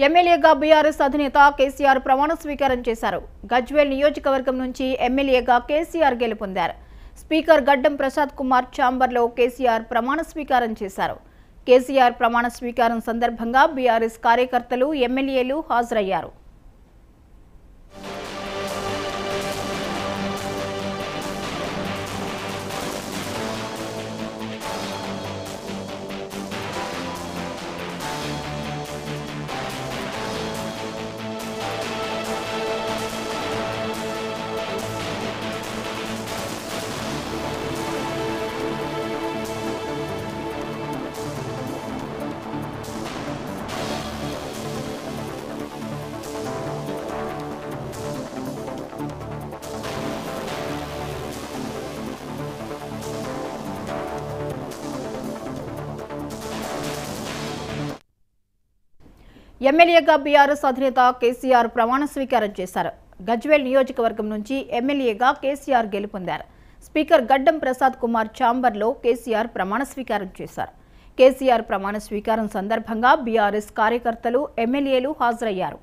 ఎమ్మెల్యేగా బీఆర్ఎస్ అధినేత కేసీఆర్ ప్రమాణ స్వీకారం చేశారు. గజ్వేల్ నియోజకవర్గం నుంచి ఎమ్మెల్యేగా కేసీఆర్ గెలుపొందారు. స్పీకర్ గడ్డం ప్రసాద్ కుమార్ ఛాంబర్లో కేసీఆర్ ప్రమాణ స్వీకారం చేశారు. కేసీఆర్ ప్రమాణ స్వీకారం సందర్భంగా బీఆర్ఎస్ కార్యకర్తలు, ఎమ్మెల్యేలు హాజరయ్యారు. ఎమ్మెల్యేగా బీఆర్ఎస్ అధినేత కేసీఆర్ ప్రమాణ స్వీకారం చేశారు. గజ్వేల్ నియోజకవర్గం నుంచి ఎమ్మెల్యేగా కేసీఆర్ గెలుపొందారు. స్పీకర్ గడ్డం ప్రసాద్ కుమార్ ఛాంబర్లో కేసీఆర్ ప్రమాణ స్వీకారం చేశారు. కేసీఆర్ ప్రమాణ స్వీకారం సందర్భంగా బీఆర్ఎస్ కార్యకర్తలు, ఎమ్మెల్యేలు హాజరయ్యారు.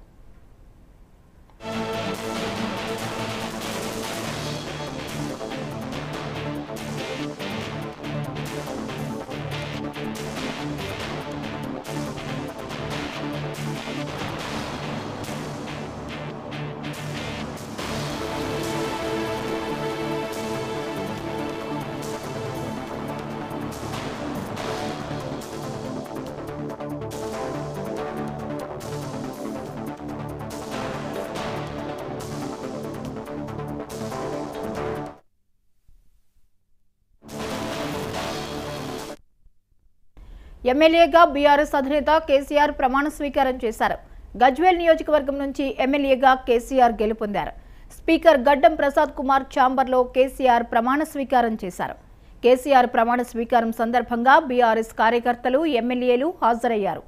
ఎమ్మెల్యేగా బీఆర్ఎస్ అధినేత కేసీఆర్ ప్రమాణ స్వీకారం చేశారు. గజ్వేల్ నియోజకవర్గం నుంచి ఎమ్మెల్యేగా కేసీఆర్ గెలుపొందారు. స్పీకర్ గడ్డం ప్రసాద్ కుమార్ ఛాంబర్లో కేసీఆర్ ప్రమాణ స్వీకారం చేశారు. కేసీఆర్ ప్రమాణ స్వీకారం సందర్భంగా బీఆర్ఎస్ కార్యకర్తలు, ఎమ్మెల్యేలు హాజరయ్యారు.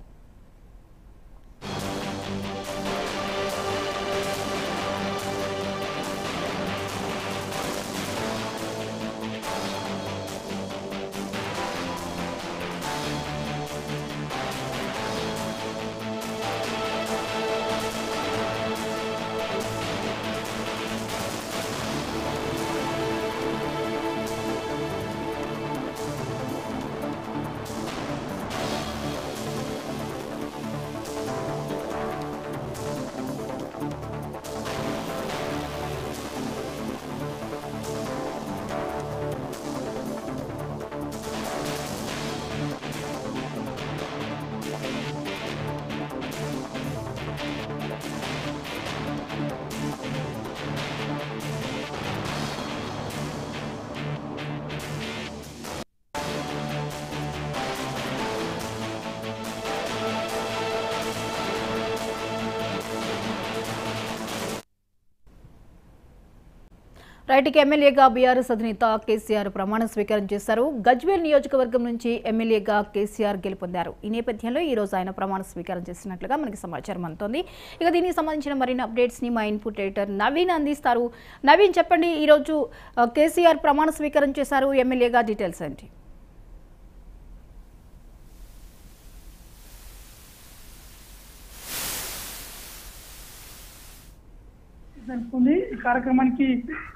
రైట్కి ఎమ్మెల్యేగా బీఆర్ఎస్ అధినేత కేసీఆర్ ప్రమాణ స్వీకారం చేశారు. గజ్వేల్ నియోజకవర్గం నుంచి ఎమ్మెల్యేగా కేసీఆర్ గెలుపొందారు. ఈ నేపథ్యంలో ఈ రోజు ఆయన ప్రమాణ స్వీకారం చేసినట్లుగా మనకి సమాచారం అందుతోంది. ఇక దీనికి సంబంధించిన మరిన్ని అప్డేట్స్ ని మా ఇన్పుట్ ఎడిటర్ నవీన్ అందిస్తారు. నవీన్, చెప్పండి, ఈ రోజు కేసీఆర్ ప్రమాణ స్వీకారం చేశారు, ఎమ్మెల్యేగా డీటెయిల్స్ ఏంటి? జరుగుతుంది. ఈ కార్యక్రమానికి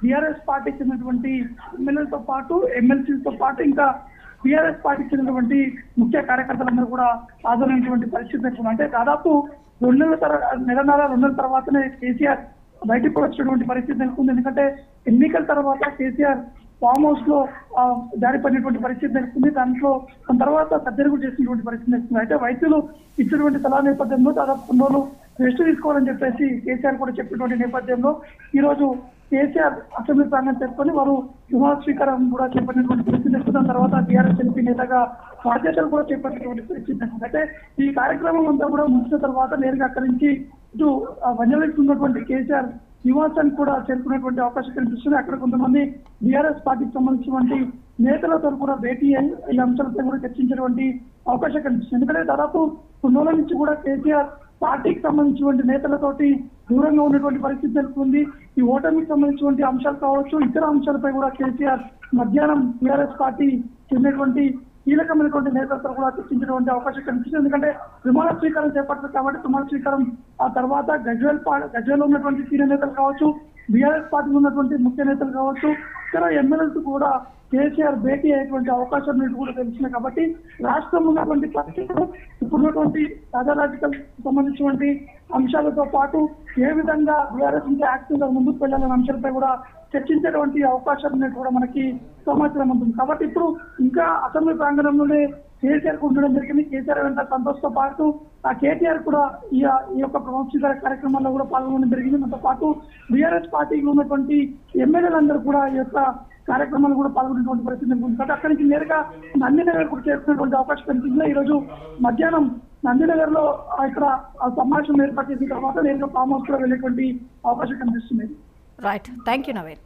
బీఆర్ఎస్ పార్టీకి చెందినటువంటి ఎమ్మెల్యేలతో పాటు, ఎమ్మెల్సీలతో పాటు ఇంకా బీఆర్ఎస్ పార్టీకి చెందినటువంటి ముఖ్య కార్యకర్తలందరూ కూడా హాజరైనటువంటి పరిస్థితి జరుగుతుంది. అంటే దాదాపు 2 నెలల తర్వాతనే కేసీఆర్ బయటకు వచ్చినటువంటి పరిస్థితి జరుగుతుంది. ఎందుకంటే ఎన్నికల తర్వాత కేసీఆర్ ఫామ్ హౌస్ లో జారిపడినటువంటి పరిస్థితి జరుగుతుంది. దాంట్లో దాని తర్వాత సర్జరీ కూడా చేసినటువంటి పరిస్థితి జరుగుతుంది. అయితే వైద్యులు ఇచ్చినటువంటి సలహా నేపథ్యంలో దాదాపు 2 రోజులు రెస్ట్ తీసుకోవాలని చెప్పేసి కేసీఆర్ కూడా చెప్పినటువంటి నేపథ్యంలో ఈ రోజు కేసీఆర్ అసెంబ్లీ ప్రాంగణం చేసుకొని వారు ప్రమాణ స్వీకారం కూడా చేపట్టినటువంటి పరిస్థితి జరుగుతున్న తర్వాత టీఆర్ఎస్ ఎంపీ నేతగా బాధ్యతలు కూడా చేపట్టినటువంటి పరిస్థితి జరుగుతుంది. అయితే ఈ కార్యక్రమం అంతా కూడా ముగిసిన తర్వాత నేరుగా అక్కడి నుంచి ఇటు వంజలకి ఉన్నటువంటి కేసీఆర్ నివాసానికి కూడా చేరుకునేటువంటి అవకాశం కనిపిస్తుంది. అక్కడ కొంతమంది బీఆర్ఎస్ పార్టీకి సంబంధించినటువంటి నేతలతో కూడా భేటీ అయ్యి ఈ అంశాలపై కూడా చర్చించేటువంటి అవకాశం కనిపిస్తుంది. ఎందుకంటే దాదాపు 2 రోజుల నుంచి కూడా కేసీఆర్ పార్టీకి సంబంధించినటువంటి నేతలతోటి దూరంగా ఉన్నటువంటి పరిస్థితి నెలకొంది. ఈ ఓటమికి సంబంధించినటువంటి అంశాలు కావచ్చు, ఇతర అంశాలపై కూడా కేసీఆర్ మధ్యాహ్నం టీఆర్ఎస్ పార్టీ చెందినటువంటి కీలకమైనటువంటి నేతలతో కూడా చర్చించినటువంటి అవకాశం కనిపిస్తుంది. ఎందుకంటే విమాన స్వీకారం చేపడుతుంది కాబట్టి విమాన స్వీకారం ఆ తర్వాత గజ్వేల్లో ఉన్నటువంటి సీనియర్ నేతలు కావచ్చు, బీఆర్ఎస్ పార్టీలో ఉన్నటువంటి ముఖ్య నేతలు కావచ్చు, ఇతర ఎమ్మెల్యేలకు కూడా కేసీఆర్ భేటీ అయ్యేటువంటి అవకాశం కూడా తెలిసింది. కాబట్టి రాష్ట్రంలో ఉన్నటువంటి పరిస్థితులు ఇప్పుడున్నటువంటి తాజా రాజకీయాలకు సంబంధించినటువంటి అంశాలతో పాటు ఏ విధంగా బీఆర్ఎస్ ఇంకా యాక్టివ్ గా ముందుకు వెళ్ళాలనే అంశాలపై కూడా చర్చించేటువంటి అవకాశం అనేది కూడా మనకి సమాచారం ఉంటుంది. కాబట్టి ఇప్పుడు ఇంకా అసెంబ్లీ ప్రాంగణంలోనే కేసీఆర్ ఉండడం జరిగింది. కేసీఆర్ వెంట సంతోష్తో పాటు ఆ కేటీఆర్ కూడా ఈ యొక్క ప్రమాణ స్వీకార కార్యక్రమాల్లో కూడా పాల్గొనడం జరిగింది. దాంతో పాటు బీఆర్ఎస్ పార్టీకి ఉన్నటువంటి ఎమ్మెల్యేలందరూ కూడా ఈ యొక్క కార్యక్రమాలు కూడా పాల్గొనేటువంటి పరిస్థితి ఉంటుంది. కాబట్టి అక్కడి నుంచి నేరుగా నందినగర్ కూడా చేరుకునేటువంటి అవకాశం కనిపిస్తుంది. ఈ రోజు మధ్యాహ్నం నందినగర్ లో ఇక్కడ సమావేశం ఏర్పాటు చేసిన తర్వాత నేరుగా ఫామ్ హౌస్ లో వెళ్ళేటువంటి అవకాశం కనిపిస్తుంది. Right, thank you Naveen.